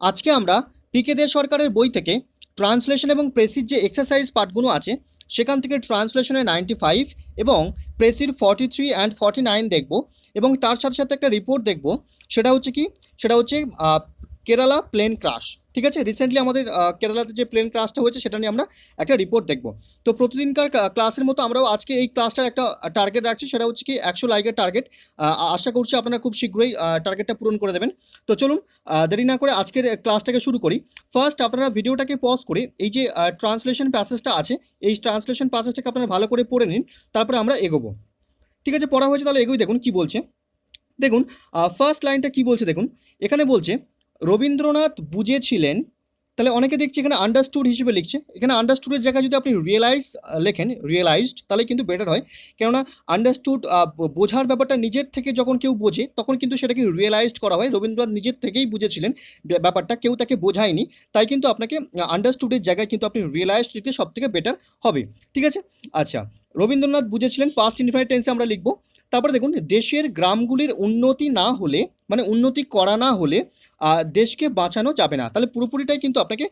আজকে আমরা পিকে দে সরকারের বই থেকে ট্রান্সলেশন এবং প্রেসির যে এক্সারসাইজ পার্টগুলো আছে সেখান থেকে ট্রান্সলেশনের 95 এবং প্রেসির 43 অ্যান্ড 49 দেখব এবং তার সাথে সাথে একটা রিপোর্ট দেখব। সেটা হচ্ছে কি, সেটা হচ্ছে কেরালা প্লেন ক্রাশ। ঠিক আছে, রিসেন্টলি আমাদের কেরালাতে যে প্লেন ক্রাশটা হয়েছে সেটা নিয়ে আমরা একটা রিপোর্ট দেখব। তো প্রতিদিনকার ক্লাসের মতো আমরাও আজকে এই ক্লাসটার একটা টার্গেট রাখছি, সেটা হচ্ছে কি 100 লাইকের টার্গেট। আশা করছি আপনারা খুব শীঘ্রই টার্গেটটা পূরণ করে দেবেন। তো চলুন দেরি না করে আজকের ক্লাসটাকে শুরু করি। ফার্স্ট আপনারা ভিডিওটাকে পজ করে এই যে ট্রান্সলেশন প্যাসেজটা আছে, এই ট্রান্সলেশন প্যাসেজটাকে আপনারা ভালো করে পড়ে নিন, তারপরে আমরা এগোবো। ঠিক আছে, পড়া হয়েছে, তাহলে এগোই। দেখুন কি বলছে, দেখুন ফার্স্ট লাইনটা কি বলছে দেখুন। এখানে বলছে রবীন্দ্রনাথ বুঝেছিলেন, তাহলে অনেকে দেখছি এখানে আন্ডারস্টুড হিসেবে লিখছে। এখানে আন্ডারস্টুডের জায়গায় যদি আপনি রিয়েলাইজ লেখেন, রিয়েলাইজড, তাহলে কিন্তু বেটার হয়। কেননা আন্ডারস্টুড বোঝার ব্যাপারটা নিজের থেকে যখন কেউ বোঝে তখন কিন্তু সেটাকে রিয়েলাইজড করা হয়। রবীন্দ্রনাথ নিজের থেকেই বুঝেছিলেন ব্যাপারটা, কেউ তাকে বোঝায়নি। তাই কিন্তু আপনাকে আন্ডারস্টুডের জায়গায় কিন্তু আপনি রিয়েলাইজড লিখলে সব থেকে বেটার হবে। ঠিক আছে, আচ্ছা, রবীন্দ্রনাথ বুঝেছিলেন পাস্ট ইনডিফিনিট টেন্সে আমরা লিখবো। তারপরে দেখুন, দেশের গ্রামগুলির উন্নতি না হলে, মানে উন্নতি করা না হলে দেশকে বাঁচানো যাবে না। তাহলে পুরোপুরিটাই কিন্তু আপনাকে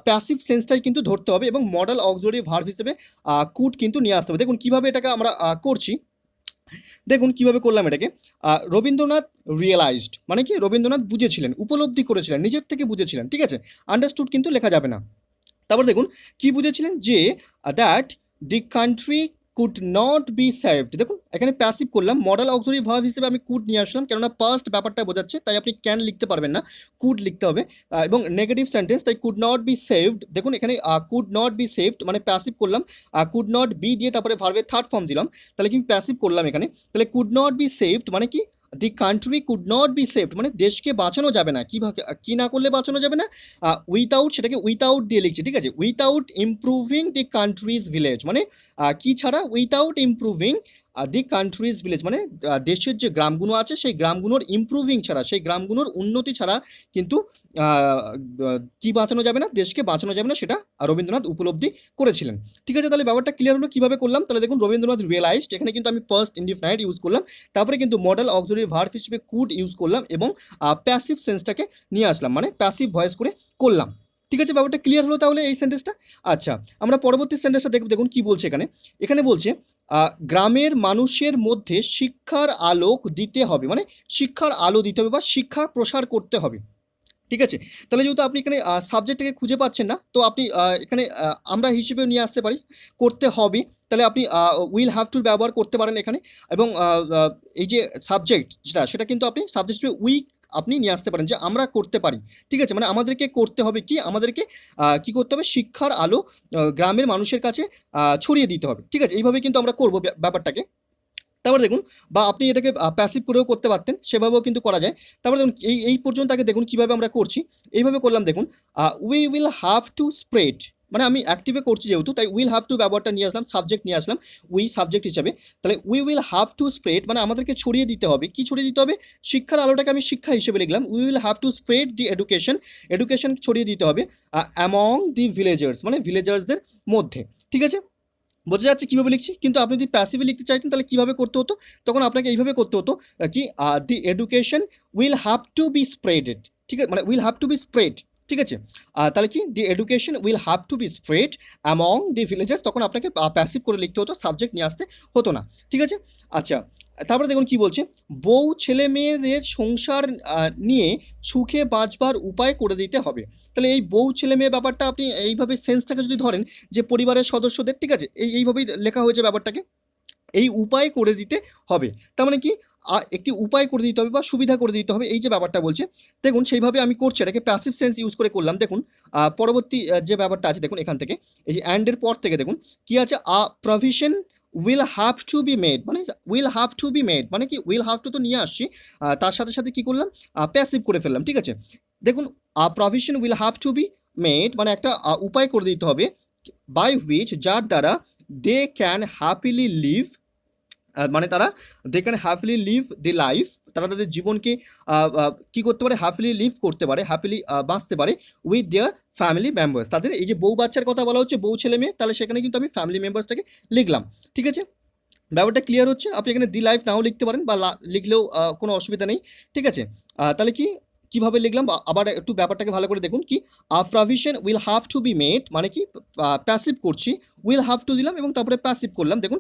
প্যাসিভ সেন্সটাই কিন্তু ধরতে হবে এবং মডেল অক্সিলারি ভার্ব হিসেবে কুড কিন্তু নিয়ে আসতে হবে। দেখুন কিভাবে এটাকে আমরা করছি, দেখুন কিভাবে করলাম এটাকে। রবীন্দ্রনাথ রিয়েলাইজড মানে কি, রবীন্দ্রনাথ বুঝেছিলেন, উপলব্ধি করেছিলেন, নিজের থেকে বুঝেছিলেন। ঠিক আছে, আন্ডারস্টুড কিন্তু লেখা যাবে না। তারপর দেখুন কি বুঝেছিলেন, যে that the country could not be saved. দেখুন এখানে প্যাসিভ করলাম, মডেল অক্সিলারি ভার্ব হিসেবে আমি কুড নিয়ে আসলাম, কেননা পাস্ট ব্যাপারটা বোঝাচ্ছে, তাই আপনি ক্যান লিখতে পারবেন না, কুড লিখতে হবে। এবং নেগেটিভ সেন্টেন্স, তাই কুড নট বি সেভড। দেখুন এখানে কুড নট বি সেভড মানে প্যাসিভ করলাম, কুড নট বি দিয়ে তারপরে ভার্বের থার্ড ফর্ম দিলাম, তাহলে কি প্যাসিভ করলাম এখানে। তাহলে কুড নট বি সেভড মানে কি, the country could not be saved মানে দেশকে বাঁচানো যাবে না। কি না করলে বাঁচানো যাবে না, উইথাউট, সেটাকে উইথাউট দিয়ে লিখছি। ঠিক আছে, without improving the country's village মানে কি ছাড়া, without improving the country's village মানে দেশের যে গ্রামগুলো আছে সেই গ্রামগুলোর ইমপ্রুভিং ছাড়া, সেই গ্রামগুলোর উন্নতি ছাড়া কিন্তু কি বাঁচানো যাবে না, দেশকে বাঁচানো যাবে না, সেটা রবীন্দ্রনাথ উপলব্ধি করেছিলেন। ঠিক আছে, তাহলে ব্যাপারটা ক্লিয়ার হলো কিভাবে করলাম। তাহলে দেখুন রবীন্দ্রনাথ রিয়েলাইজড, এখানে কিন্তু আমি ফার্স্ট ইনডিফিনাইট ইউজ করলাম, তারপরে কিন্তু মডেল অক্সিলারি ভার্ব হিসেবে কুড ইউজ করলাম এবং প্যাসিভ সেন্সটাকে নিয়ে আসলাম, মানে প্যাসিভ ভয়েস করে করলাম। ঠিক আছে, ব্যাপারটা ক্লিয়ার হলো তাহলে এই সেন্টেন্সটা। আচ্ছা, আমরা পরবর্তী সেন্টেন্সটা দেখব। দেখুন কি বলছে এখানে। এখানে বলছে গ্রামের মানুষের মধ্যে শিক্ষার আলোক দিতে হবে, মানে শিক্ষার আলো দিতে হবে বা শিক্ষা প্রসার করতে হবে। ঠিক আছে, তাহলে যেহেতু আপনি এখানে সাবজেক্টটাকে খুঁজে পাচ্ছেন না, তো আপনি এখানে আমরা হিসেবেও নিয়ে আসতে পারি, করতে হবে। তাহলে আপনি উইল হ্যাভ টু ব্যবহার করতে পারেন এখানে। এবং এই যে সাবজেক্ট যেটা, সেটা কিন্তু আপনি সাবজেক্ট হিসেবে আপনি নিয়ে আসতে পারেন, যে আমরা করতে পারি। ঠিক আছে, মানে আমাদেরকে করতে হবে কি, আমাদেরকে কি করতে হবে, শিক্ষার আলো গ্রামের মানুষের কাছে ছড়িয়ে দিতে হবে। ঠিক আছে, এইভাবে কিন্তু আমরা করবো ব্যাপারটাকে। তারপর দেখুন, বা আপনি এটাকে প্যাসিভ করেও করতে পারতেন, সেভাবেও কিন্তু করা যায়। তারপর দেখুন এই পর্যন্ত আগে দেখুন কিভাবে আমরা করছি, এইভাবে করলাম। দেখুন we will have to spread, মানে আমি অ্যাক্টিভে করছি যেহেতু, তাই উইল হ্যাভ টু ব্যবহারটা নিয়ে আসলাম, সাবজেক্ট নিয়ে আসলাম উই সাবজেক্ট হিসাবে। তাহলে we will have to spread মানে আমাদেরকে ছড়িয়ে দিতে হবে। কি ছড়িয়ে দিতে হবে, শিক্ষার আলোটাকে আমি শিক্ষা হিসেবে লিখলাম। We will have to spread the education, education ছড়িয়ে দিতে হবে অ্যামং দি ভিলেজার্স মানে ভিলেজার্সদের মধ্যে। ঠিক আছে, বোঝা যাচ্ছে কীভাবে লিখছি। কিন্তু আপনি যদি প্যাসিভে লিখতে চাইতেন তাহলে কীভাবে করতে হতো, তখন আপনাকে এইভাবে করতে হতো কি, the education will have to be spreaded. ঠিক আছে, মানে will have to be spread. ঠিক আছে, তাহলে কি, the education will have to be spread among the villagers, তখন আপনাকে প্যাসিভ করে লিখতে হতো, সাবজেক্ট নিয়ে আসতে হতো না। ঠিক আছে, আচ্ছা, তারপরে দেখুন কি বলছে, বউ ছেলে মেয়েদের সংসার নিয়ে সুখে বাঁচবার উপায় করে দিতে হবে। তাহলে এই বউ ছেলে মেয়ে ব্যাপারটা আপনি এইভাবে সেন্সটাকে যদি ধরেন, যে পরিবারের সদস্যদের, ঠিক আছে, এইভাবেই লেখা হয়েছে ব্যাপারটাকে, এই উপায় করে দিতে হবে। তার মানে কি, একটি উপায় করে দিতে হবে বা সুবিধা করে দিতে হবে, এই যে ব্যাপারটা বলছে। দেখুন সেইভাবে আমি করছি, এটাকে প্যাসিভ সেন্স ইউজ করে করলাম। দেখুন পরবর্তী যে ব্যাপারটা আছে, দেখুন এখান থেকে এই যে অ্যান্ডের পর থেকে দেখুন কি আছে, provision will have to be made, মানে will have to be made মানে কি, উইল হ্যাভ টু তো নিয়ে আসছি, তার সাথে সাথে কি করলাম, প্যাসিভ করে ফেললাম। ঠিক আছে, দেখুন provision will have to be made মানে একটা উপায় করে দিতে হবে, বাই হুইচ, যার দ্বারা দে ক্যান হ্যাপিলি লিভ, মানে তারা they can happily live the life, তারা তাদের জীবনকে কী করতে পারে, হ্যাপিলি লিভ করতে পারে, হ্যাপিলি বাঁচতে পারে উইথ দেয়ার ফ্যামিলি মেম্বার্স। তাদের এই যে বউ বাচ্চার কথা বলা হচ্ছে, বউ ছেলে মেয়ে, তাহলে সেখানে কিন্তু আমি ফ্যামিলি মেম্বার্সটাকে লিখলাম। ঠিক আছে, ব্যাপারটা ক্লিয়ার হচ্ছে। আপনি এখানে দি লাইফ নাও লিখতে পারেন বা লিখলেও কোনো অসুবিধা নেই। ঠিক আছে, তাহলে কি, কিভাবে লিখলাম আবার একটু ব্যাপারটাকে ভালো করে দেখুন কি provision will have to be made মানে কি প্যাসিভ করছি, উইল হ্যাভ টু দিলাম এবং তারপরে প্যাসিভ করলাম। দেখুন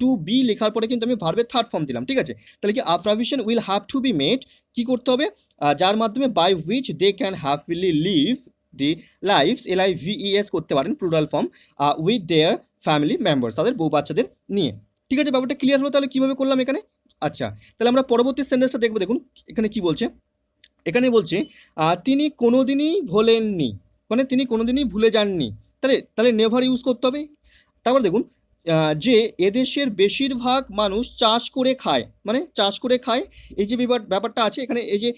টু বি লেখার পরে কিন্তু আমি ভার্বের থার্ড ফর্ম দিলাম, ঠিক আছে। তাহলে কি provision will have to be made কি করতে হবে, যার মাধ্যমে by which they can happily live the lifes, LIVES করতে পারেন plural form, with their family members, তাদের বউ বাচ্চাদের নিয়ে। ঠিক আছে, ব্যাপারটা ক্লিয়ার হলো তাহলে কিভাবে করলাম এখানে। আচ্ছা, তাহলে আমরা পরবর্তী সেন্টেন্সটা দেখবো। দেখুন এখানে কি বলছে, এখানে বলছে তিনি কোনোদিনই ভোলেননি, মানে তিনি কোনোদিনই ভুলে যাননি। তাহলে তাহলে নেভার ইউজ করতে হবে। তারপর দেখুন যে এদেশের বেশিরভাগ মানুষ চাষ করে খায়, মানে চাষ করে খায়, এই যে ব্যাপারটা আছে এখানে, এই যে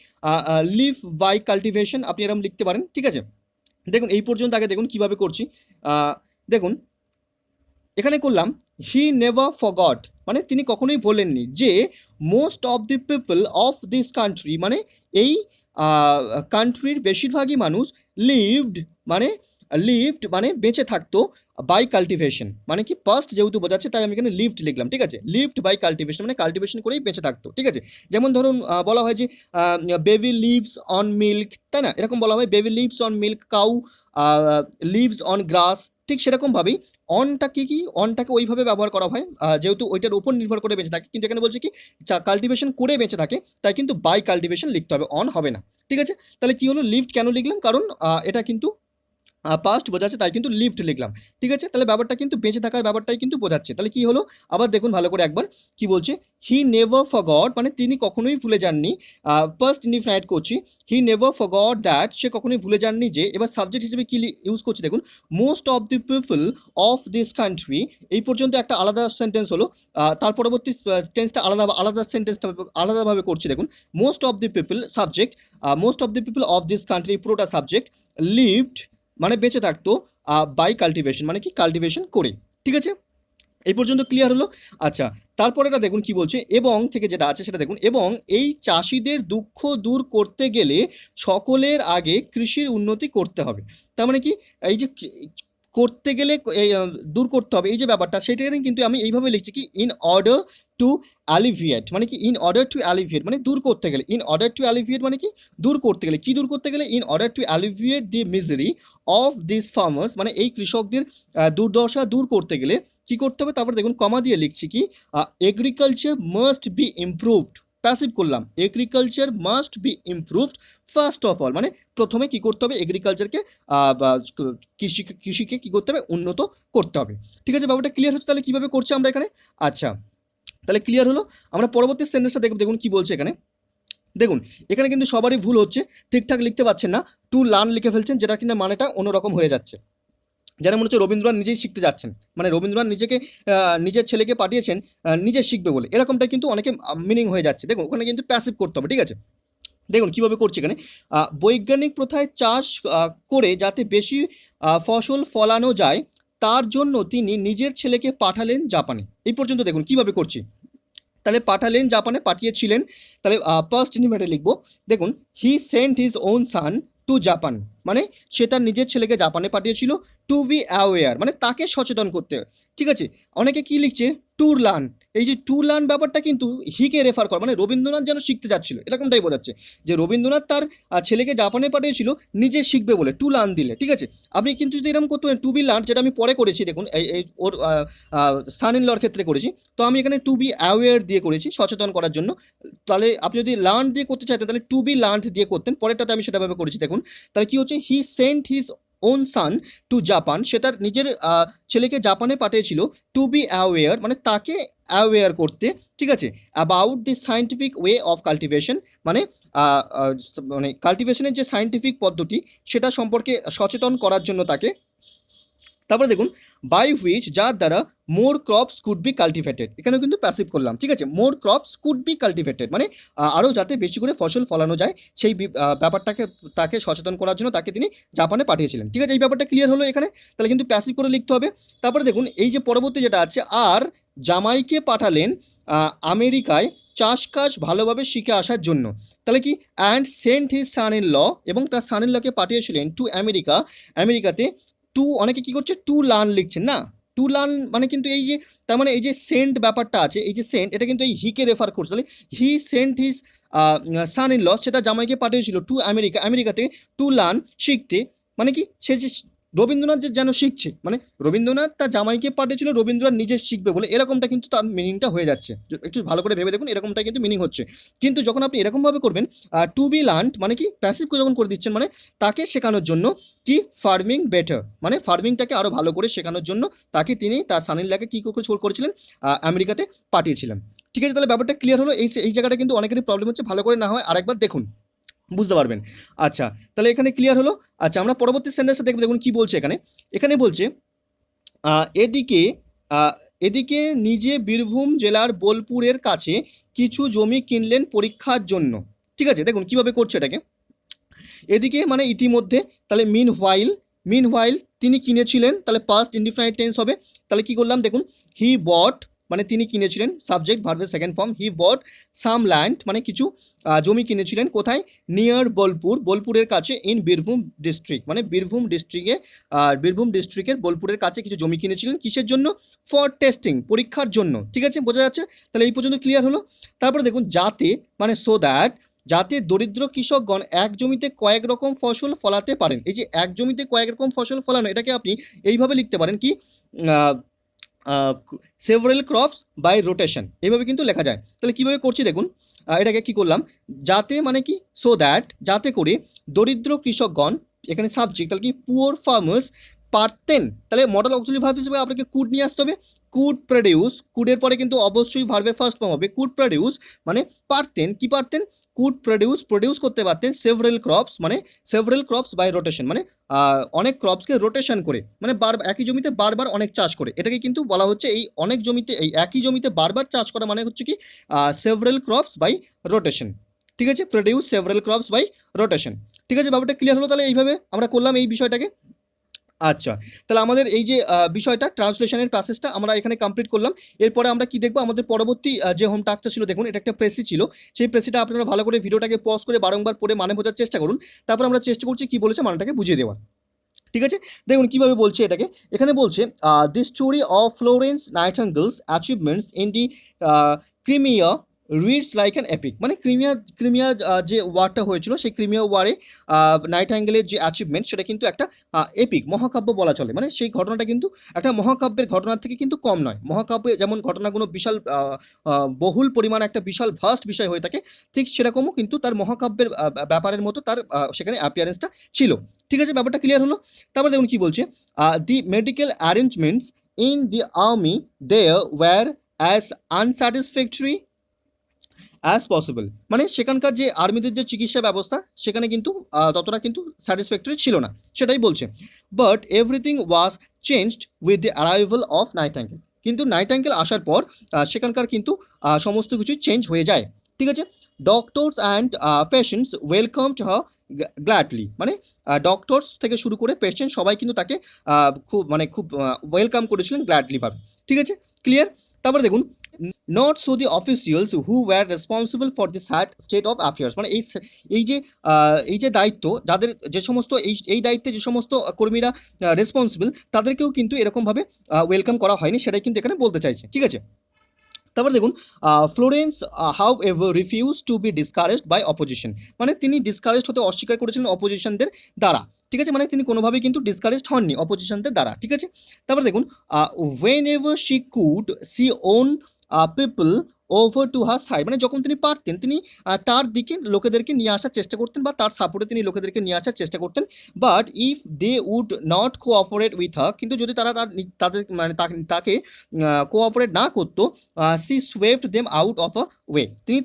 লিভ বাই কাল্টিভেশন আপনি এরকম লিখতে পারেন, ঠিক আছে। দেখুন এই পর্যন্ত আগে দেখুন কিভাবে করছি। দেখুন এখানে করলাম হি নেভার ফরগট, মানে তিনি কখনোই বলেননি যে most of the people of this country, মানে এই কান্ট্রির বেশিরভাগই মানুষ লিভড মানে বেঁচে থাকতো, বাই কাল্টিভেশন মানে কি ফার্স্ট যেহেতু বোঝাচ্ছে তাই আমি এখানে লিভড লিখলাম, ঠিক আছে। লিভড বাই কাল্টিভেশন মানে কাল্টিভেশন করেই বেঁচে থাকতো, ঠিক আছে। যেমন ধরুন বলা হয় যে বেবি লিভস অন মিল্ক, তাই না, এরকম বলা হয় baby leaves on milk, cow lives on grass, ঠিক সেরকমভাবেই অনটা কি অনটাকে ওইভাবে ব্যবহার করা হয় যেহেতু ওইটার উপর নির্ভর করে বেঁচে থাকে, কিন্তু এখানে বলছে কি কাল্টিভেশন করে বেঁচে থাকে, তাই কিন্তু বাই কাল্টিভেশন লিখতে হবে, অন হবে না, ঠিক আছে। তাহলে কি হলো, লিভড কেন লিখলাম, কারণ এটা কিন্তু পাস্ট বোঝাচ্ছে তাই কিন্তু লিভড লিখলাম, ঠিক আছে। তাহলে ব্যাপারটা কিন্তু বেঁচে থাকার ব্যাপারটাই কিন্তু বোঝাচ্ছে। তাহলে কি হলো, আবার দেখুন ভালো করে একবার কি বলছে, হি নেভার ফরগট মানে তিনি কখনোই ভুলে যাননি, ফার্স্ট ইনডিফিনাইট করছি, হি নেভার ফরগট দ্যাট সে কখনোই ভুলে যাননি যে, এবার সাবজেক্ট হিসেবে কি ইউজ করছি দেখুন, most of the people of this country, এই পর্যন্ত একটা আলাদা সেন্টেন্স হলো, তার পরবর্তী টেন্সটা আলাদা সেন্টেন্সটা আলাদাভাবে করছি। দেখুন most of the people subject, most of the people of this country পুরোটা সাবজেক্ট, লিভড মানে বেঁচে থাকতো, বাই কাল্টিভেশন মানে কি কাল্টিভেশন করে, ঠিক আছে। এই পর্যন্ত ক্লিয়ার হলো। আচ্ছা, তারপরে এটা দেখুন কি বলছে, এবং থেকে যেটা আছে সেটা দেখুন, এবং এই চাষিদের দুঃখ দূর করতে গেলে সকলের আগে কৃষির উন্নতি করতে হবে। তার মানে কি এই যে করতে গেলে এই দূর করতে হবে এই যে ব্যাপারটা, সেটাকে কিন্তু আমি এইভাবে লিখছি কি ইন অর্ডার টু অ্যালিভিয়েট, মানে কি ইন অর্ডার টু অ্যালিভিয়েট মানে দূর করতে গেলে, ইন অর্ডার টু অ্যালিভিয়েট মানে কি দূর করতে গেলে, কি দূর করতে গেলে, in order to alleviate the misery of this farmers মানে এই কৃষকদের দুর্দশা দূর করতে গেলে কি করতে হবে। তারপর দেখুন কমা দিয়ে লিখছি কি agriculture must be improved, passive করলাম, agriculture must be improved first of all, মানে প্রথমে কি করতে হবে, এগ্রিকালচারকে কৃষিকে কি করতে হবে, উন্নত করতে হবে, ঠিক আছে। ব্যাপারটা ক্লিয়ার হচ্ছে তাহলে কিভাবে করছে আমরা এখানে। আচ্ছা, তাহলে ক্লিয়ার হলো। আমরা পরবর্তী সেন্টেন্সটা দেখব, দেখুন কি বলছে এখানে। দেখুন এখানে কিন্তু সবারই ভুল হচ্ছে, ঠিকঠাক লিখতে পারছেন না, টু লার্ন লিখে ফেলছেন, যেটা কিনা মানেটা অন্যরকম হয়ে যাচ্ছে। যেন মনে হচ্ছে রবীন্দ্রনাথ নিজেই শিখতে যাচ্ছেন, মানে রবীন্দ্রনাথ নিজের ছেলেকে পাঠিয়েছেন নিজে শিখবে বলে, এরকমটা কিন্তু অনেকে মিনিং হয়ে যাচ্ছে। দেখুন ওখানে কিন্তু প্যাসিভ করতে হবে, ঠিক আছে। দেখুন কিভাবে করছে এখানে, বৈজ্ঞানিক প্রথায় চাষ করে যাতে বেশি ফসল ফলানো যায় তার জন্য তিনি নিজের ছেলেকে পাঠালেন জাপানে। এই পর্যন্ত দেখুন কিভাবে করছি, তাহলে পাঠালেন জাপানে, পাঠিয়েছিলেন, তাহলে ফার্স্ট ইন্ডিপেন্ডেন্ট লিখবো। দেখুন he sent his own son to Japan, মানে সে তার নিজের ছেলেকে জাপানে পাঠিয়েছিল, টু বি অ্যাওয়ার মানে তাকে সচেতন করতে, ঠিক আছে। অনেকে কি লিখছে টু লার্ন, এই যে টু লার্ন ব্যাপারটা কিন্তু হিকে রেফার করে, মানে রবীন্দ্রনাথ যেন শিখতে যাচ্ছিল এরকমটাই বোঝাচ্ছে, যে রবীন্দ্রনাথ তার ছেলেকে জাপানে পাঠিয়েছিল নিজে শিখবে বলে, টু লার্ন দিলে, ঠিক আছে। আপনি কিন্তু যদি এরকম করতে পারেন টু বি লার্ন, যেটা আমি পরে করেছি, দেখুন এই ওর সান ইন লর ক্ষেত্রে করেছি, তো আমি এখানে টু বি অ্যাওয়ার দিয়ে করেছি সচেতন করার জন্য। তাহলে আপনি যদি লার্ন দিয়ে করতে চাইতেন তাহলে টু বি লার্ন দিয়ে করতেন, পরেরটাতে আমি সেটাভাবে করেছি। দেখুন তাহলে কি হচ্ছে, he sent his own son to Japan, সে তার নিজের ছেলেকে জাপানে পাঠিয়েছিল, টু বি অ্যাওয়ার মানে তাকে অ্যাওয়ার করতে, ঠিক আছে, about the scientific way of cultivation মানে মানে কাল্টিভেশনের যে সায়েন্টিফিক পদ্ধতি সেটা সম্পর্কে সচেতন করার জন্য তাকে। তারপরে দেখুন বাই হুইচ যার দ্বারা মোর ক্রপস কুড বি কাল্টিভেটেড, এখানেও কিন্তু প্যাসিভ করলাম, ঠিক আছে। মোর ক্রপস কুড বি কাল্টিভেটেড মানে আরও যাতে বেশি করে ফসল ফলানো যায় সেই ব্যাপারটাকে তাকে সচেতন করার জন্য তাকে তিনি জাপানে পাঠিয়েছিলেন, ঠিক আছে। এই ব্যাপারটা ক্লিয়ার হলো এখানে, তাহলে কিন্তু প্যাসিভ করে লিখতে হবে। তারপরে দেখুন এই যে পরবর্তী যেটা আছে, আর জামাইকে পাঠালেন আমেরিকায় চাষ কাজ ভালোভাবে শিখে আসার জন্য, তাহলে কি and sent his son in law এবং তার সান ইন লকে পাঠিয়েছিলেন টু আমেরিকাতে। টু অনেকে কি করছে টু লার্ন লিখছেন না, টু লার্ন মানে কিন্তু এই যে তার মানে এই যে সেন্ট ব্যাপারটা আছে, এই যে সেন্ট এটা কিন্তু এই হিকে রেফার করছে, তাহলে he sent his son in law সে তার জামাইকে পাঠিয়েছিল টু আমেরিকাতে টু লার্ন শিখতে, মানে কি সে যে রবীন্দ্রনাথ যে যেন শিখছে, মানে রবীন্দ্রনাথ তার জামাইকে পাঠিয়েছিল রবীন্দ্রনাথ নিজে শিখবে বলে, এরকমটা কিন্তু তার মিনিংটা হয়ে যাচ্ছে। একটু ভালো করে ভেবে দেখুন, এরকমটা কিন্তু মিনিং হচ্ছে। কিন্তু যখন আপনি এরকমভাবে করবেন টু বি লার্নড মানে কি প্যাসিভকে যখন করে দিচ্ছেন, মানে তাকে শেখানোর জন্য কি ফার্মিং বেটার, মানে ফার্মিংটাকে আরও ভালো করে শেখানোর জন্য তাকে তিনি তার সানিল্লাকে কী করেছিলেন আমেরিকাতে পাঠিয়েছিলেন। ঠিক আছে, তাহলে ব্যাপারটা ক্লিয়ার হলো। এই জায়গাটা কিন্তু অনেকেরই প্রবলেম হচ্ছে, ভালো করে না হয় আরেকবার দেখুন, বুঝতে পারবেন। আচ্ছা, তাহলে এখানে ক্লিয়ার হলো। আচ্ছা, আমরা পরবর্তী সেন্টেন্সটা দেখব, দেখুন কি বলছে এখানে বলছে এদিকে এদিকে নিজে বীরভূম জেলার বোলপুরের কাছে কিছু জমি কিনলেন পরীক্ষার জন্য। ঠিক আছে, দেখুন কিভাবে করছে এটাকে। এদিকে মানে ইতিমধ্যে, তাহলে মিন হোয়াইল তিনি কিনেছিলেন, তাহলে পাস্ট ইনডিফিনাইট টেন্স হবে। তাহলে কি করলাম দেখুন, হি বট মানে তিনি কিনেছিলেন, সাবজেক্ট ভার্বের সেকেন্ড ফর্ম, হি বট সাম ল্যান্ড মানে কিছু জমি কিনেছিলেন, কোথায়, নিয়ার বোলপুরের কাছে, ইন বীরভূম ডিস্ট্রিক্ট মানে বীরভূম ডিস্ট্রিক্টের বোলপুরের কাছে কিছু জমি কিনেছিলেন, কিসের জন্য, ফর টেস্টিং পরীক্ষার জন্য। ঠিক আছে, বোঝা যাচ্ছে। তাহলে এই পর্যন্ত ক্লিয়ার হলো। তারপরে দেখুন যাতে মানে সো দ্যাট, যাতে দরিদ্র কৃষকগণ এক জমিতে কয়েক রকম ফসল ফলাতে পারেন। এই যে এক জমিতে কয়েক রকম ফসল ফলানো, এটাকে আপনি এইভাবে লিখতে পারেন কি, সেভারেল ক্রপস বাই রোটেশন, এইভাবে কিন্তু লেখা যায়। তাহলে কীভাবে করছি দেখুন, এটাকে কি করলাম, যাতে মানে কি সো দ্যাট, যাতে করে দরিদ্র কৃষকগণ, এখানে সাবজেক্ট, তাহলে কি পুয়ার ফার্মার্স পারতেন, তাহলে মডেল অক্সিলারি ভার্ব হিসেবে আপনাকে কুড নিয়ে আসতে হবে। কুড প্রডিউস, কুডের পরে কিন্তু অবশ্যই ভার্বের ফার্স্ট ফর্ম হবে, কুড প্রডিউস মানে পারতেন, কি পারতেন, কুড প্রডিউস করতে পারতেন, সেভারেল ক্রপস বাই রোটেশন মানে অনেক ক্রপসকে রোটেশন করে, মানে একই জমিতে বারবার অনেক চাষ করে, এটাকে কিন্তু বলা হচ্ছে এই অনেক জমিতে, এই একই জমিতে বারবার চাষ করা মানে হচ্ছে কি সেভারেল ক্রপস বাই রোটেশন। ঠিক আছে, produce several crops by rotation. ঠিক আছে, ব্যাপারটা ক্লিয়ার হলো। তাহলে এইভাবে আমরা করলাম এই বিষয়টাকে। আচ্ছা, তাহলে আমাদের এই যে বিষয়টা ট্রান্সলেশনের প্যাসেজটা আমরা এখানে কমপ্লিট করলাম। এরপরে আমরা কি দেখবো, আমাদের পরবর্তী যে হোম টাস্কটা ছিল, দেখুন এটা একটা প্রেসি ছিল, সেই প্রেসিটা আপনারা ভালো করে ভিডিওটাকে পজ করে বারংবার পড়ে মানে বোঝার চেষ্টা করুন। তারপর আমরা চেষ্টা করছি কি বলেছে মানেটাকে বুঝিয়ে দেওয়ার। ঠিক আছে, দেখুন কিভাবে বলছে এটাকে। এখানে বলছে the story of Florence Nightingale's achievements in the Crimea reads like an epic, মানে ক্রিমিয়া যে ওয়ারটা হয়েছিল, সেই ক্রিমিয়া ওয়ারে নাইটিঙ্গেলের যে অ্যাচিভমেন্ট সেটা কিন্তু একটা এপিক মহাকাব্য বলা চলে, মানে সেই ঘটনাটা কিন্তু একটা মহাকাব্যের ঘটনার থেকে কিন্তু কম নয়। মহাকাব্যে যেমন ঘটনাগুলো বিশাল বহুল পরিমাণ একটা বিশাল ভাস্ট বিষয় হয়ে থাকে, ঠিক সেরকমও কিন্তু তার মহাকাব্যের ব্যাপারের মতো তার সেখানে অ্যাপিয়ারেন্সটা ছিল। ঠিক আছে, ব্যাপারটা ক্লিয়ার হলো। তারপর দেখুন কি বলছে, the medical arrangements in the army there were as unsatisfactory as possible, মানে সেখানকার যে আর্মিদের যে চিকিৎসা ব্যবস্থা সেখানে কিন্তু ততটা কিন্তু স্যাটিসফ্যাক্টরি ছিল না, সেটাই বলছে। But everything was changed with the arrival of nightingale, কিন্তু নাইটিঙ্গেল আসার পর সেখানকার কিন্তু সমস্ত কিছু চেঞ্জ হয়ে যায়। ঠিক আছে, doctors and patients welcomed her gladly, মানে ডক্টরস থেকে শুরু করে পেশেন্ট সবাই কিন্তু তাকে খুব ওয়েলকাম করেছিলেন গ্ল্যাডলি ভাবে। ঠিক আছে, ক্লিয়ার। তারপরে দেখুন, not so the officials who were responsible for the sad state of affairs, মানে এই যে দায়িত্ব যাদের, যে সমস্ত এই দায়িত্বে যে সমস্ত কর্মীরা রেসপন্সিবল, তাদেরকেও কিন্তু এরকমভাবে ওয়েলকাম করা হয়নি, সেটাই কিন্তু এখানে বলতে চাইছে। ঠিক আছে, তারপর দেখুন, Florence however refuse to be discouraged by opposition, মানে তিনি ডিসকারেজড হতে অস্বীকার করেছিলেন অপোজিশনদের দ্বারা। ঠিক আছে, মানে তিনি কোনোভাবেই কিন্তু ডিসকারেজড হননি অপোজিশনদের দ্বারা। ঠিক আছে, তারপর দেখুন, whenever she could see own people over to her side, মানে যখন তিনি পারতেন তিনি তার দিকে লোকেদেরকে নিয়ে আসার চেষ্টা করতেন, বা তার সাপোর্টে তিনি লোকেদেরকে নিয়ে আসার চেষ্টা করতেন। But if they would not cooperate with her, কিন্তু যদি তারা তাদের মানে তাকে কোঅপারেট না করতো, she shoved them out of a way, তিনি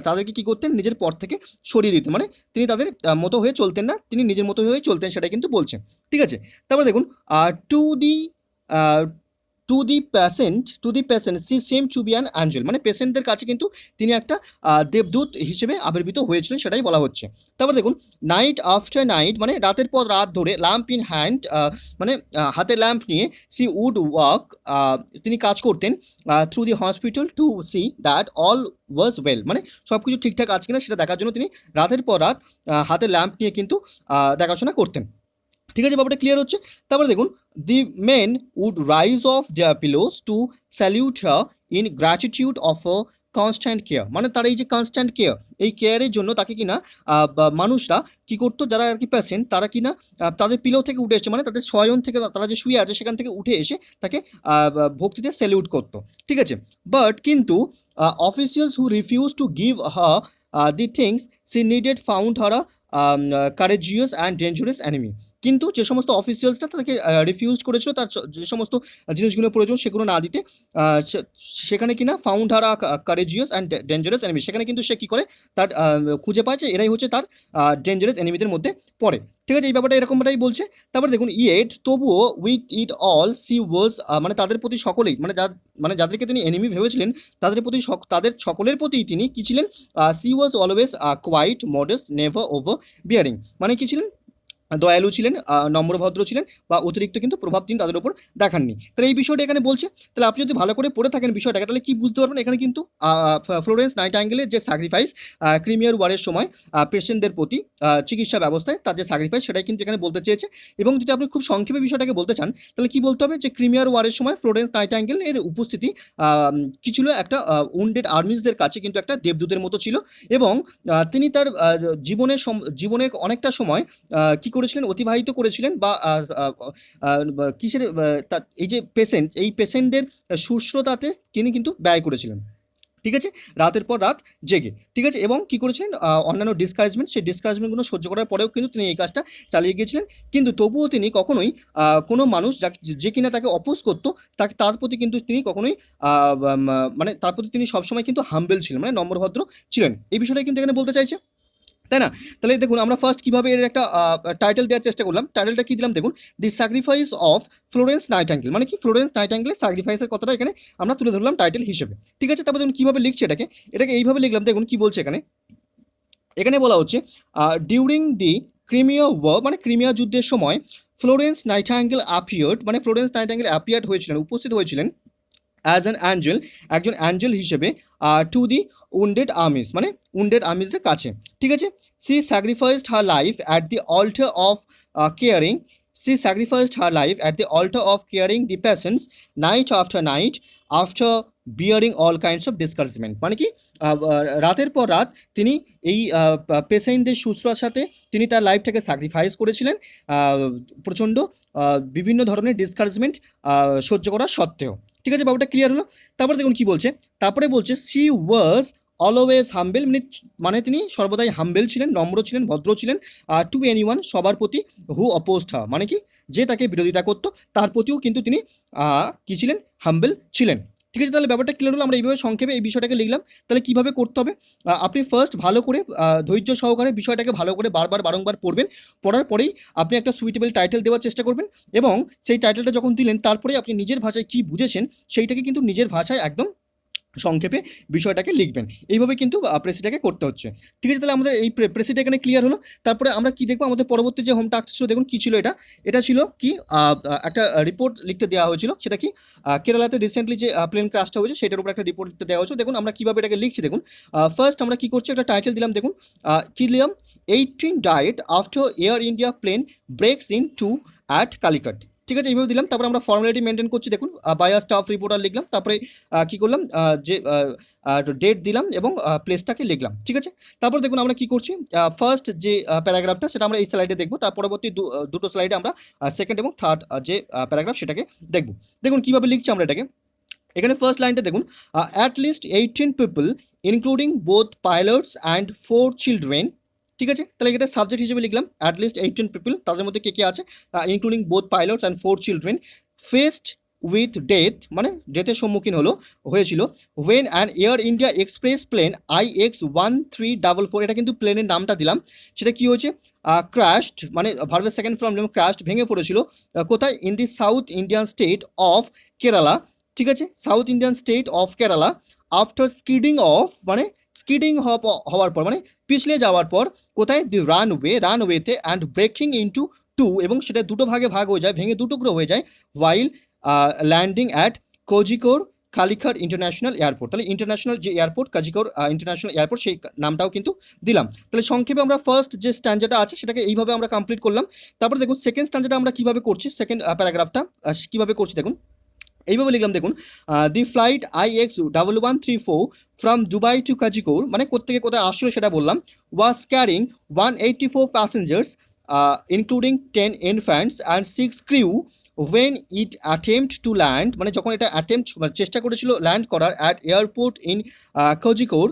তাদেরকে কী করতেন, নিজের পথ থেকে সরিয়ে দিতেন, মানে তিনি তাদের মতো হয়ে চলতেন না, তিনি নিজের মতো হয়ে চলতেন, সেটাই কিন্তু বলছেন। ঠিক আছে, তারপরে দেখুন, to the patient she seem to be an angel, মানে পেশেন্টদের কাছে কিন্তু তিনি একটা দেবদূত হিসেবে আবির্ভূত হয়েছিলেন, সেটাই বলা হচ্ছে। তারপর দেখুন, নাইট আফটার নাইট, মানে রাতের পর রাত ধরে, ল্যাম্প ইন হ্যান্ড মানে হাতে ল্যাম্প নিয়ে, সি উড ওয়াক তিনি কাজ করতেন, through the hospital to see that all was well, মানে সব কিছু ঠিকঠাক আছে কিনা সেটা দেখার জন্য তিনি রাতের পর রাত হাতে ল্যাম্প নিয়ে কিন্তু দেখাশোনা করতেন। ঠিক আছে, ব্যাপারটা ক্লিয়ার হচ্ছে। তারপরে দেখুন, the men would rise off their pillows to salute her in gratitude of constant care, মানে তার এই যে কনস্ট্যান্ট কেয়ার, এই কেয়ারের জন্য তাকে কিনা মানুষরা কি করতো, যারা আর কি পেশেন্ট, তারা কিনা তাদের পিলো থেকে উঠে এসে, মানে তাদের শয়ন থেকে তারা যে শুয়ে আছে সেখান থেকে উঠে এসে তাকে ভক্তিতে স্যালিউট করতো, ঠিক আছে। বাট কিন্তু officials who refuse to give her the things she needed found her courageous and dangerous enemy. কিন্তু যে সমস্ত অফিসিয়ালসরা তাকে রিফিউজ করেছিল, তার যে সমস্ত জিনিসগুলো প্রয়োজন সেগুলো না দিতে, সেখানে কিনা found her courageous and dangerous enemy, সেখানে কিন্তু সে কী করে, তার খুঁজে পায় যে এরাই হচ্ছে তার ডেঞ্জারাস এনিমিদের মধ্যে পড়ে, ঠিক আছে। এই ব্যাপারটা এরকমটাই বলছে। তারপরে দেখুন, ইয়েট তবুও উইথ ইট অল সি ওয়াজ, মানে তাদের প্রতি সকলেই, মানে যাদেরকে তিনি এনিমি ভেবেছিলেন তাদের প্রতি, তাদের সকলের প্রতি তিনি কী ছিলেন, she was always quite modest never overbearing, মানে কী ছিলেন, দয়ালু ছিলেন, নম্রভদ্র ছিলেন, বা অতিরিক্ত কিন্তু প্রভাব তিনি তাদের উপর দেখাননি। তাহলে এই বিষয়টা এখানে বলছে। তাহলে আপনি যদি ভালো করে পড়ে থাকেন বিষয়টাকে, তাহলে কি বুঝতে পারবেন, এখানে কিন্তু ফ্লোরেন্স নাইটিঙ্গেলের যে স্যাক্রিফাইস ক্রিমিয়ার ওয়ারের সময় পেশেন্টদের প্রতি চিকিৎসা ব্যবস্থায় তার যে স্যাক্রিফাইস, সেটাই কিন্তু এখানে বলতে চেয়েছে। এবং যদি আপনি খুব সংক্ষেপে বিষয়টাকে বলতে চান, তাহলে কি বলতে হবে, যে ক্রিমিয়ার ওয়ারের সময় ফ্লোরেন্স নাইটিঙ্গেল এর উপস্থিতি কি ছিল, একটা উন্ডেড আর্মিসদের কাছে কিন্তু একটা দেবদূতের মতো ছিল। এবং তিনি তার জীবনের অনেকটা সময় কি করেছিলেন, অতিবাহিত করেছিলেন, বা কিসের, এই যে পেশেন্ট, এই পেশেন্টদের শুশ্রূষাতে তিনি কিন্তু ব্যয় করেছিলেন, ঠিক আছে, রাতের পর রাত জেগে, ঠিক আছে। এবং কি করেছিলেন, অন্যান্য ডিসকারেজমেন্ট, সেই ডিসকারেজমেন্টগুলো সহ্য করার পরেও কিন্তু তিনি এই কাজটা চালিয়ে গিয়েছিলেন। কিন্তু তবুও তিনি কখনোই কোনো মানুষ যে কিনা তাকে অপোজ করতো, তার প্রতি কিন্তু তিনি কখনোই মানে তার প্রতি তিনি সবসময় কিন্তু হাম্বেল ছিলেন, মানে নম্রভদ্র ছিলেন। এই বিষয়টাই কিন্তু এখানে বলতে চাইছে, তাই না। তাহলে দেখুন, আমরা ফার্স্ট কীভাবে এর একটা টাইটেল দেওয়ার চেষ্টা করলাম। টাইটেলটা কী দিলাম দেখুন, দি স্যাক্রিফাইস অফ ফ্লোরেন্স নাইটিঙ্গেল, মানে কি, ফ্লোরেন্স নাইটিঙ্গেলের স্যাক্রিফাইসের কথাটা এখানে আমরা তুলে ধরলাম টাইটেল হিসেবে, ঠিক আছে। তারপর দেখুন কীভাবে লিখছে এটাকে এইভাবে লিখলাম। দেখুন কী বলছে এখানে বলা হচ্ছে, ডিউরিং দি ক্রিমিয়া ওয়ার, মানে ক্রিমিয়া যুদ্ধের সময় ফ্লোরেন্স নাইটিঙ্গেল অ্যাপিয়ার্ড, মানে ফ্লোরেন্স নাইটিঙ্গেল অ্যাপিয়ার্ড হয়েছিলেন, উপস্থিত হয়েছিলেন অ্যাজ অ্যান অ্যাঞ্জেল, একজন অ্যাঞ্জেল হিসেবে, টু দি উন্ডেড আর্মিস, মানে উন্ডেড আর্মিসদের কাছে, ঠিক আছে। She sacrificed her life at the altar of caring, she sacrificed her life at the altar of caring the patients night after bearing all kinds of discouragement, মানে কি, রাতের পর রাত তিনি এই পেশেন্টদের শুশ্রূষার সাথে তিনি তার লাইফটাকে স্যাক্রিফাইস করেছিলেন, প্রচণ্ড বিভিন্ন ধরনের ডিসকারেজমেন্ট সহ্য করা সত্ত্বেও, ঠিক আছে। ব্যাপারটা ক্লিয়ার হলো। তারপরে দেখুন কি বলছে, তারপরে বলছে সি ওয়াজ অলওয়েজ হাম্বেল, মানে তিনি সর্বদাই হাম্বেল ছিলেন, নম্র ছিলেন, ভদ্র ছিলেন, টু এনিওয়ান, সবার প্রতি, হু অপোজড হার, মানে কি, যে তাকে বিরোধিতা করতো তার প্রতিও কিন্তু তিনি কী ছিলেন, হাম্বেল ছিলেন, ঠিক আছে। তাহলে ব্যাপারটা ক্লিয়ার হলো। আমরা এইভাবে সংক্ষেপে এই বিষয়টাকে লিখলাম। তাহলে কীভাবে করতে হবে, আপনি ফার্স্ট ভালো করে ধৈর্য সহকারে বিষয়টাকে ভালো করে বারবার পড়বেন। পড়ার পরেই আপনি একটা সুইটেবল টাইটেল দেওয়ার চেষ্টা করবেন, এবং সেই টাইটেলটা যখন দিলেন তারপরে আপনি নিজের ভাষায় কী বুঝেছেন সেইটাকে কিন্তু নিজের ভাষায় একদম সংক্ষেপে বিষয়টাকে লিখবেন। এইভাবে কিন্তু প্রেসিটাকে করতে হচ্ছে, ঠিক আছে। তাহলে আমাদের এই প্রেসিটা এখানে ক্লিয়ার হলো। তারপরে আমরা কি দেখবো, আমাদের পরবর্তী যে হোম টাস্ক ছিল, দেখুন কী ছিল, এটা ছিল কি, একটা রিপোর্ট লিখতে দেওয়া হয়েছিল। সেটা কি, কেরালাতে রিসেন্টলি যে প্লেন ক্রাশটা হয়েছে সেটার উপর একটা রিপোর্ট লিখতে দেওয়া হয়েছে। দেখুন আমরা কীভাবে এটাকে লিখছি, দেখুন ফার্স্ট আমরা কী করছি, একটা টাইটেল দিলাম, দেখুন কী দিলাম, 18 died after Air India plane breaks in 2 at Calicut, ঠিক আছে, এইভাবে দিলাম। তারপরে আমরা ফর্মালিটি মেনটেন করছি, দেখুন বাই আ স্টাফ রিপোর্টার লিখলাম। তারপরে কী করলাম, যে ডেট দিলাম এবং প্লেসটাকে লিখলাম, ঠিক আছে। তারপর দেখুন আমরা কী করছি, ফার্স্ট যে প্যারাগ্রাফটা সেটা আমরা এই স্লাইডে দেখবো, তার পরবর্তী দুটো স্লাইডে আমরা সেকেন্ড এবং থার্ড যে প্যারাগ্রাফ সেটাকে দেখব। দেখুন কীভাবে লিখছি আমরা এটাকে। এখানে ফার্স্ট লাইনটা দেখুন, at least 18 people including both pilots and 4 children, ঠিক আছে। তাহলে এটা সাবজেক্ট হিসেবে লিখলাম, অ্যাট লিস্ট 18 পিপল, তাদের মধ্যে কে আছে, including both pilots and 4 children, faced with death, মানে ডেথের সম্মুখীন হয়েছিল, when an Air India Express plane IX1344, এটা কিন্তু প্লেনের নামটা দিলাম, সেটা কি হয়েছে, ক্র্যাশড, মানে ভার্বের সেকেন্ড ফর্ম যেমন ক্র্যাশড, ভেঙে পড়েছিল, কোথায়, in the south Indian state of Kerala, ঠিক আছে, south Indian state of Kerala, after skidding of, মানে স্কিডিং হওয়ার পর, মানে পিছলে যাওয়ার পর, কোথায়, দি রানওয়েতে, অ্যান্ড ব্রেকিং ইন্টু 2, এবং সেটা দুটো ভাগে ভাগ হয়ে যায়, ভেঙে দুটুকরো হয়ে যায়, while landing at Kozhikode Calicut international airport. তাহলে ইন্টারন্যাশনাল যে এয়ারপোর্ট, কোজিকোর ইন্টারন্যাশনাল এয়ারপোর্ট, সেই নামটাও কিন্তু দিলাম। তাহলে সংক্ষেপে আমরা ফার্স্ট যে স্ট্যান্ডাটা আছে সেটাকে এইভাবে আমরা কমপ্লিট করলাম। তারপরে দেখুন সেকেন্ড স্ট্যান্ডাটা আমরা কীভাবে করছি, সেকেন্ড প্যারাগ্রাফটা কীভাবে করছি দেখুন। এইভাবে লিখলাম দেখুন, the flight IX1134 from Dubai to Kozhikode, মানে কোত্থেকে কোথায় আসলো সেটা বললাম, was carrying 184 passengers including 10 infants and 6 crew when it attempt to land, মানে যখন এটা চেষ্টা করেছিল ল্যান্ড করার at airport in Kozhikode,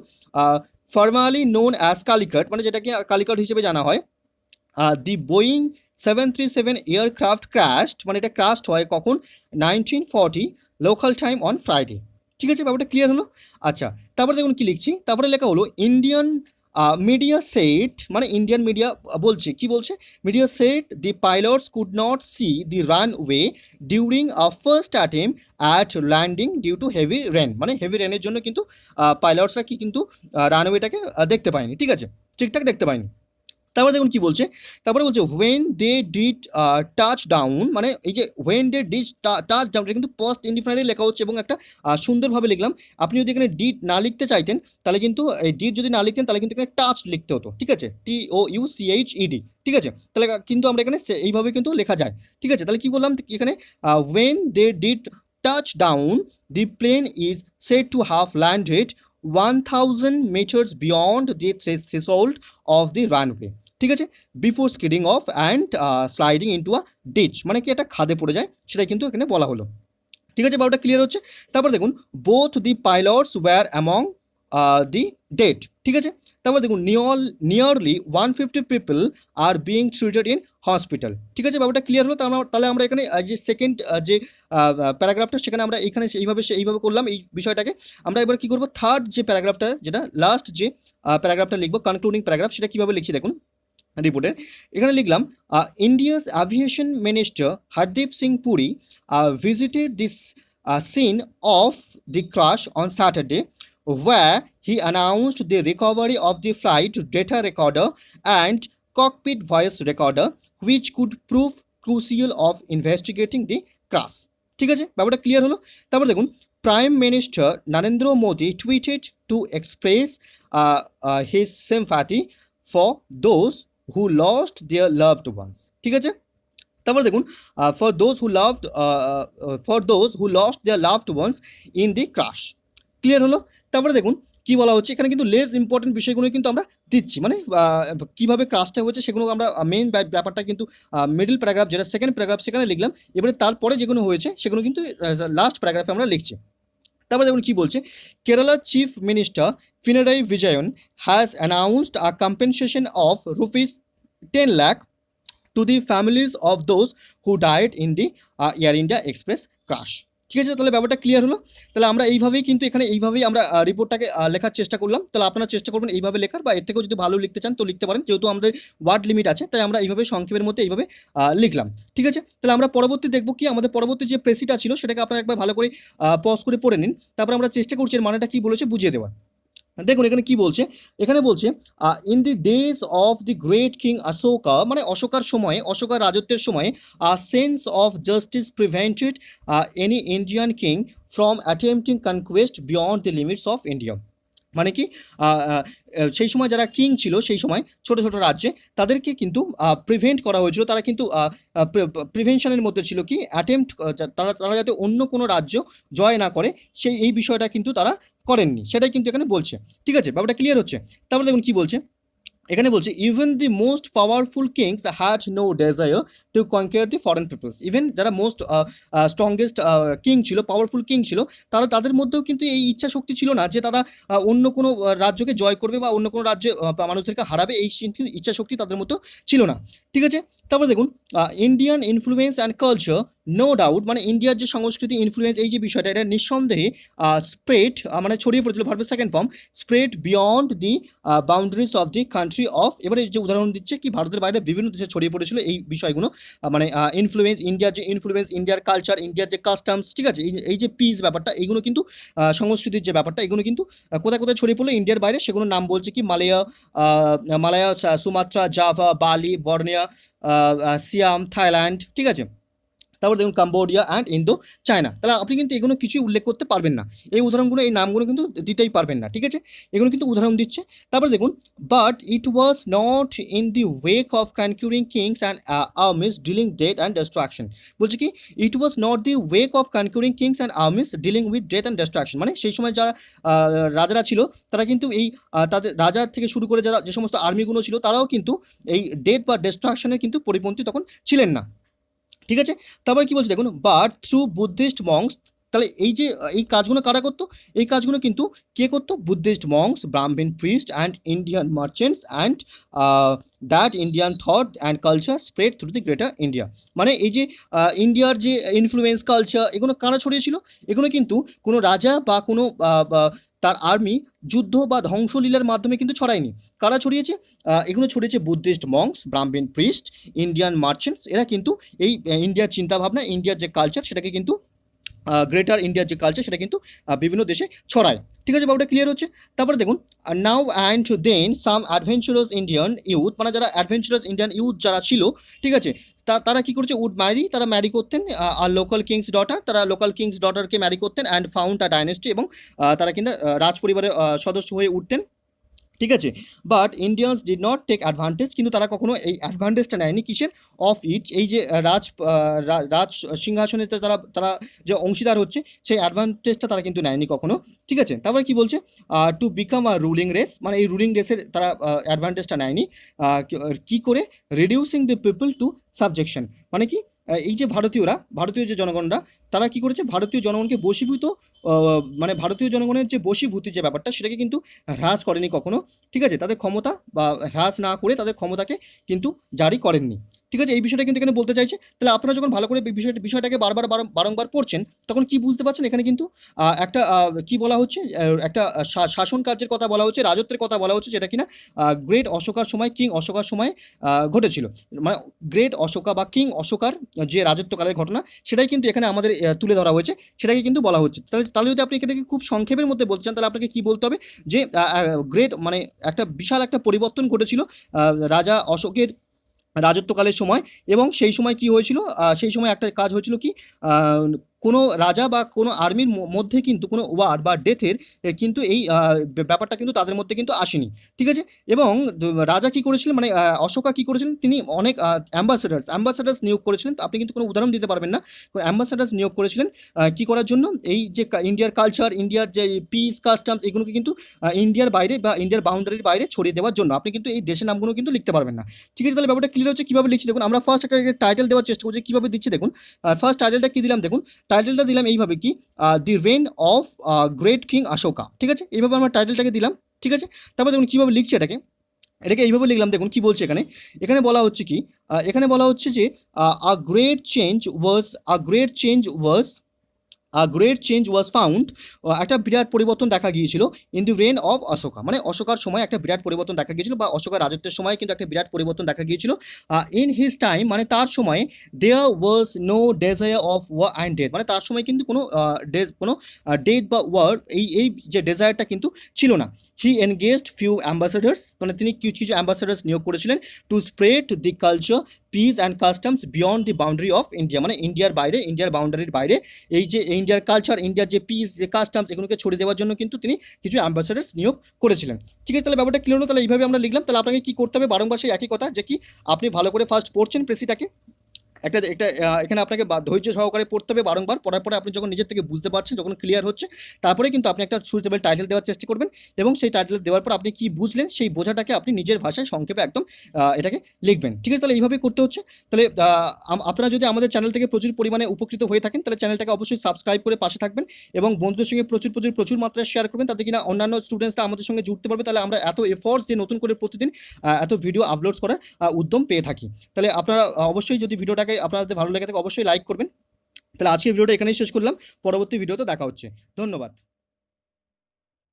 formally known as Calicut, মানে যেটাকে কালিকট হিসেবে জানা হয়। দি বোয়িং 737 এয়ারক্রাফট ক্র্যাশড, মানে এটা ক্র্যাশড হয় কখন, 1940 লোকাল টাইম অন ফ্রাইডে। ঠিক আছে, ব্যাপারটা ক্লিয়ার হলো। আচ্ছা, তারপরে দেখুন কি লিখছি, তারপরে লেখা হলো ইন্ডিয়ান মিডিয়া সেট, মানে ইন্ডিয়ান মিডিয়া বলছে কি বলছে, media said the pilots could not see the runway during a first attempt at landing due to heavy rain, মানে হেভি রেনের জন্য কিন্তু পাইলটসরা কি কিন্তু রানওয়েটাকে দেখতে পায়নি, ঠিক আছে, ঠিকঠাক দেখতে পায়নি। তারপরে দেখুন কি বলছে, তারপরে বলছে when they did touch down, মানে এই যে when they did touch down, এটা কিন্তু পাস্ট ইনডিফিনিটে লেখা হচ্ছে এবং একটা সুন্দরভাবে লিখলাম। আপনি যদি এখানে ডিড না লিখতে চাইতেন তাহলে কিন্তু এই ডিড যদি না লিখতেন তাহলে কিন্তু এখানে টাচ লিখতে হতো, ঠিক আছে, TOUCHED, ঠিক আছে, তাহলে কিন্তু আমরা এখানে এইভাবে কিন্তু লেখা যায়, ঠিক আছে। তাহলে কি বললাম এখানে, when they did touch down the plane is said to have landed 1000 meters beyond the threshold of the runway, ঠিক আছে, before skidding off and sliding into a ditch, মানে কি একটা খাদে পড়ে যায় সেটাই কিন্তু এখানে বলা হলো, ঠিক আছে, বারোটা ক্লিয়ার হচ্ছে। তারপর দেখুন both the pilots were among the dead, ঠিক আছে। তারপর দেখুন nearly 150 people are being treated in hospital, ঠিক আছে, ব্যাপারটা ক্লিয়ার হলো। তাহলে আমরা এখানে যে সেকেন্ড যে প্যারাগ্রাফটা সেখানে আমরা এখানে এইভাবে করলাম এই বিষয়টাকে। আমরা এবার কি করবো, থার্ড যে প্যারাগ্রাফটা, যেটা লাস্ট যে প্যারাগ্রাফটা লিখবো, কনক্লুডিং প্যারাগ্রাফ, সেটা কীভাবে লিখছি দেখুন রিপোর্টে। এখানে লিখলাম India's aviation minister Hardeep Singh Puri visited this scene of the crash on Saturday, where he announced the recovery of the flight data recorder and cockpit voice recorder, which could prove crucial of investigating the crash, ঠিক আছে, ব্যাপারটা clear হলো। তারপর দেখুন prime minister Narendra Modi tweeted to express his sympathy for those who lost their loved ones, ঠিক আছে। তারপর দেখুন for those who lost their loved ones in the crash, clear হলো। তারপরে দেখুন কি বলা হচ্ছে, এখানে কিন্তু লেস ইম্পর্টেন্ট বিষয়গুলো কিন্তু আমরা দিচ্ছি, মানে কীভাবে ক্রাশটা হচ্ছে সেগুলো আমরা মেইন ব্যাপারটা কিন্তু মিডল প্যারাগ্রাফ যেটা সেকেন্ড প্যারাগ্রাফ সেখানে লিখলাম, এবারে তারপরে যেগুলো হয়েছে সেগুলো কিন্তু লাস্ট প্যারাগ্রাফে আমরা লিখছি। তারপরে দেখুন কি বলছে, Kerala chief minister Pinarayi Vijayan has announced a compensation of ₹10 lakh to the families of those who died in the Air India Express crash, ঠিক আছে। তাহলে ব্যাপারটা ক্লিয়ার হলো। তাহলে আমরা এইভাবেই কিন্তু এখানে এইভাবেই আমরা রিপোর্টটাকে লেখার চেষ্টা করলাম। তাহলে আপনারা চেষ্টা করবেন এইভাবে লেখার, বা এর থেকেও যদি ভালো লিখতে চান তো লিখতে পারেন, যেহেতু আমাদের ওয়ার্ড লিমিট আছে তাই আমরা এইভাবে সংক্ষেপের মধ্যে এইভাবে লিখলাম, ঠিক আছে। তাহলে আমরা পরবর্তী দেখবো কি, আমাদের পরবর্তী যে প্রেসিটা ছিল সেটাকে আপনারা একবার ভালো করে পজ করে পড়ে নিন, তারপর আমরা চেষ্টা করছি এর মানেটা কি বলেছে বুঝিয়ে দেওয়ার। দেখুন এখানে কি বলছে, এখানে বলছে in the days of the great king Ashoka, মানে অশোকার সময়ে, অশোকার রাজত্বের সময়ে sense of justice prevented any Indian king from attempting conquest beyond the limits of India, মানে কি সেই সময় যারা কিং ছিল সেই সময় ছোট ছোট রাজ্যে তাদেরকে কিন্তু প্রিভেন্ট করা হয়েছিল, তারা কিন্তু প্রিভেনশনের মধ্যে ছিল কি অ্যাটেম্প্ট, তারা যাতে অন্য কোনো রাজ্য জয় না করে এই বিষয়টা কিন্তু তারা করেননি, সেটাই কিন্তু এখানে বলছে, ঠিক আছে, ব্যাপারটা ক্লিয়ার হচ্ছে। তারপরে দেখুন কি বলছে, এখানে বলছে even the most powerful kings had no desire to conquer the foreign peoples, even যারা মোস্ট স্ট্রংগেস্ট কিং ছিল, পাওয়ারফুল কিং ছিল, তাদের মধ্যেও কিন্তু এই ইচ্ছা শক্তি ছিল না যে তারা অন্য কোনো রাজ্যকে জয় করবে বা অন্য কোনো রাজ্যে মানুষদেরকে হারাবে, এই ইচ্ছা শক্তি তাদের মধ্যেও ছিল না, ঠিক আছে। তারপরে দেখুন Indian influence and culture no doubt, মানে ইন্ডিয়ার যে সংস্কৃতি ইনফ্লুয়েন্স এই যে বিষয়টা এটা নিঃসন্দেহে স্প্রেড, মানে ছড়িয়ে পড়েছিল, ভার্বের second form, spread beyond the boundaries of the country of, এবারে যে উদাহরণ দিচ্ছে কি ভারতের বাইরে বিভিন্ন দেশে ছড়িয়ে পড়েছিল এই বিষয়গুলো, মানে ইনফ্লুয়েন্স, ইন্ডিয়ার যে ইনফ্লুয়েন্স, ইন্ডিয়ার কালচার, ইন্ডিয়ার যে কাস্টমস, ঠিক আছে, এই যে পিস ব্যাপারটা, এইগুলো কিন্তু সংস্কৃতির যে ব্যাপারটা এগুলো কিন্তু কোথায় কোথায় ছড়িয়ে পড়লো ইন্ডিয়ার বাইরে, সেগুলোর নাম বলছে কি মালয়া, সুমাত্রা, জাভা, বালি, বর্নিয়া, সিয়াম, থাইল্যান্ড, ঠিক আছে। তারপর দেখুন কাম্বোডিয়া অ্যান্ড ইন্দো চায়না। তাহলে আপনি কিন্তু এগুলো কিছুই উল্লেখ করতে পারবেন না, এই উদাহরণগুলো এই নামগুলো কিন্তু দিতেই পারবেন না, ঠিক আছে, এগুলো কিন্তু উদাহরণ দিচ্ছে। তারপর দেখুন but it was not in the wake of conquering kings and armies dealing death and destruction. বলছে কি it was not the wake of conquering kings and armies dealing with death and destruction, মানে সেই সময় যারা রাজারা ছিল তারা কিন্তু এই তাদের রাজা থেকে শুরু করে যারা যে সমস্ত আর্মিগুলো ছিল তারাও কিন্তু এই ডেথ বা ডিস্ট্রাকশনের কিন্তু পরিপন্থী তখন ছিলেন না, ঠিক আছে। তারপরে কি বলছে দেখুন বাট থ্রু বুদ্ধিস্ট মংস, তাহলে এই যে এই কাজগুলো কারা করতো, এই কাজগুলো কিন্তু কে করতো, বুদ্ধিস্ট মংস, ব্রাহ্মণ priest and Indian merchants and that Indian thought and culture spread through the greater India. মানে এই যে ইন্ডিয়ার যে ইনফ্লুয়েন্স কালচার এগুলো কারা ছড়িয়েছিল, এগুলো কিন্তু কোনো রাজা বা কোনো তার আর্মি যুদ্ধ বা ধ্বংসলীলার মাধ্যমে কিন্তু ছড়ায়নি। কারা ছড়িয়েছে, এগুলো ছড়িয়েছে বুদ্ধিস্ট মংস, ব্রাহ্মণ প্রিস্ট, ইন্ডিয়ান মার্চেন্টস, এরা কিন্তু এই ইন্ডিয়ার চিন্তাভাবনা, ইন্ডিয়ার যে কালচার সেটাকে কিন্তু গ্রেটার ইন্ডিয়ার যে কালচার সেটা কিন্তু বিভিন্ন দেশে ছড়ায়, ঠিক আছে, বাবুটা ক্লিয়ার হচ্ছে। তারপরে দেখুন now and then some adventurous Indian youth, মানে যারা অ্যাডভেঞ্চারাস ইন্ডিয়ান ইউথ যারা ছিল, ঠিক আছে, তারা কি করেছে, উড ম্যারি, তারা ম্যারি করতেন আর লোকাল কিংস ডটার, তারা লোকাল কিংস ডটারকে ম্যারি করতেন অ্যান্ড ফাউন্ড আ ডাইনেস্টি, এবং তারা কিন্তু রাজ পরিবারের সদস্য হয়ে উঠতেন, ঠিক আছে। But Indians did not take advantage, কিন্তু তারা কখনো এই অ্যাডভান্টেজটা নেয়নি কিসের, অফ ইট, এই যে রাজ সিংহাসনে তারা তারা যে অংশীদার হচ্ছে সেই অ্যাডভান্টেজটা তারা কিন্তু নেয়নি কখনো, ঠিক আছে। তারপরে কি বলছে to become a ruling race, মানে এই রুলিং রেসের তারা অ্যাডভান্টেজটা নেয়নি, কি করে, reducing the people to subjection, মানে কি এই যে ভারতীয় যে জনগণরা তারা কি করেছে, ভারতীয় জনগণকে বশীভূত, মানে ভারতীয় জনগণের যে বশীভূতি যে ব্যাপারটা সেটাকে কিন্তু হ্রাস করেনি কখনো, ঠিক আছে, তাদের ক্ষমতা বা হ্রাস না করে তাদের ক্ষমতাকে কিন্তু জারি করেননি, ঠিক আছে, এই বিষয়টা কিন্তু এখানে বলতে চাইছে। তাহলে আপনারা যখন ভালো করে বিষয়টাকে বারংবার পড়ছেন তখন কি বুঝতে পারছেন, এখানে কিন্তু একটা কি বলা হচ্ছে, একটা শাসন কার্যের কথা বলা হচ্ছে, রাজত্বের কথা বলা হচ্ছে, যেটা কিনা গ্রেট অশোকার সময়, কিং অশোকার সময় ঘটেছিল, মানে গ্রেট অশোকা বা কিং অশোকার যে রাজত্বকালের ঘটনা সেটাই কিন্তু এখানে আমাদের তুলে ধরা হয়েছে, সেটাকে কিন্তু বলা হচ্ছে। তাহলে যদি আপনি এটাকে খুব সংক্ষেপের মধ্যে বলতে চান তাহলে আপনাকে কি বলতে হবে, যে গ্রেট মানে একটা বিশাল একটা পরিবর্তন ঘটেছিল রাজা অশোকের রাজত্বকালের সময়, এবং সেই সময় কি হয়েছিল, সেই সময় একটা কাজ হয়েছিল কি, কোনো রাজা বা কোনো আর্মির মধ্যে কিন্তু কোনো ওয়ার বা ডেথের কিন্তু এই ব্যাপারটা কিন্তু তাদের মধ্যে কিন্তু আসেনি, ঠিক আছে। এবং রাজা কি করেছিলেন, মানে অশোকা কি করেছিলেন, তিনি অনেক অ্যাম্বাসাডার্স নিয়োগ করেছিলেন, আপনি কিন্তু কোনো উদাহরণ দিতে পারবেন না, অ্যাম্বাসাডার্স নিয়োগ করেছিলেন কি করার জন্য, এই যে ইন্ডিয়ার কালচার, ইন্ডিয়ার যে পিস কাস্টমস এগুলোকে কিন্তু ইন্ডিয়ার বাইরে বা ইন্ডিয়ার বাউন্ডারির বাইরে ছড়িয়ে দেওয়ার জন্য আপনি কিন্তু এই দেশের নামগুলো কিন্তু লিখতে পারবেন না, ঠিক আছে। তাহলে ব্যাপারটা ক্লিয়ার হচ্ছে, কীভাবে লিখছি দেখুন, আমরা ফার্স্ট একটা টাইটেল দেওয়ার চেষ্টা করছি, কীভাবে দিচ্ছি দেখুন, ফার্স্ট টাইটেলটা কী দিলাম দেখুন, টাইটেলটা দিলাম এইভাবে কি, the rain of great king Ashoka, ঠিক আছে, এইভাবে আমরা টাইটেলটাকে দিলাম, ঠিক আছে। তারপর দেখুন কীভাবে লিখছি এটাকে এইভাবে লিখলাম, দেখুন কি বলছে এখানে, এখানে বলা হচ্ছে কি, এখানে বলা হচ্ছে যে a great change was found, একটা বিরাট পরিবর্তন দেখা গিয়েছিল in the rain of Ashoka, মানে অশোকার সময় একটা বিরাট পরিবর্তন দেখা গিয়েছিল, বা অশোকার রাজত্বের সময় কিন্তু একটা বিরাট পরিবর্তন দেখা গিয়েছিল, ইন হিজ টাইম, মানে তার সময়ে there was no desire of war and death, মানে তার সময় কিন্তু কোনো ডেথ বা ওয়ার এই যে ডেজায়ারটা কিন্তু ছিল না। হি এনগেজড ফিউ অ্যাম্বাসাডার্স, মানে তিনি কিছু অ্যাম্বাসাডার্স নিয়োগ করেছিলেন to spread the culture, piece and customs beyond the boundary of India, মানে ইন্ডিয়ার বাইরে, ইন্ডিয়ার বাউন্ডারির বাইরে এই যে ইন্ডিয়ার কালচার, ইন্ডিয়ার যে পিস, যে কাস্টমস এগুলোকে ছড়িয়ে দেওয়ার জন্য কিন্তু তিনি কিছু অ্যাম্বাসাডার্স নিয়োগ করেছিলেন, ঠিক আছে। তাহলে ব্যাপারটা ক্লিয়ার হলো, তাহলে এইভাবে আমরা লিখলাম। তাহলে আপনাকে কী করতে হবে, বারংবার সেই একই কথা, যে কি আপনি ভালো করে ফার্স্ট পড়ছেন প্রেসিটাকে, একটা এখানে আপনাকে ধৈর্য সহকারে পড়তে হবে, বারংবার পড়ার পরে আপনি যখন নিজের থেকে বুঝতে পারছেন, যখন ক্লিয়ার হচ্ছে, তারপরে কিন্তু আপনি একটা সুইটেবল টাইটেল দেওয়ার চেষ্টা করবেন, এবং সেই টাইটেল দেওয়ার পর আপনি কি বুঝলেন সেই বোঝাটাকে আপনি নিজের ভাষায় সংক্ষেপে একদম এটাকে লিখবেন, ঠিক আছে। তাহলে এইভাবেই করতে হচ্ছে। তাহলে আপনারা যদি আমাদের চ্যানেল থেকে প্রচুর পরিমাণে উপকৃত হয়ে থাকেন তাহলে চ্যানেলটাকে অবশ্যই সাবস্ক্রাইব করে পাশে থাকবেন, এবং বন্ধুদের সঙ্গে প্রচুর মাত্রায় শেয়ার করবেন, তাতে কিনা অন্যান্য স্টুডেন্টসরা আমাদের সঙ্গে জুড়তে পারবে, তাহলে আমরা এত এফোর্টস যে নতুন করে প্রতিদিন এত ভিডিও আপলোড করার উদ্যম পেয়ে থাকি। তাহলে আপনারা অবশ্যই যদি ভিডিওটাকে আপনাদের ভালো লেগে থাকে অবশ্যই লাইক করবেন। তাহলে আজকের ভিডিওটা এখানেই শেষ করলাম, পরবর্তী ভিডিওতে দেখা হচ্ছে, ধন্যবাদ।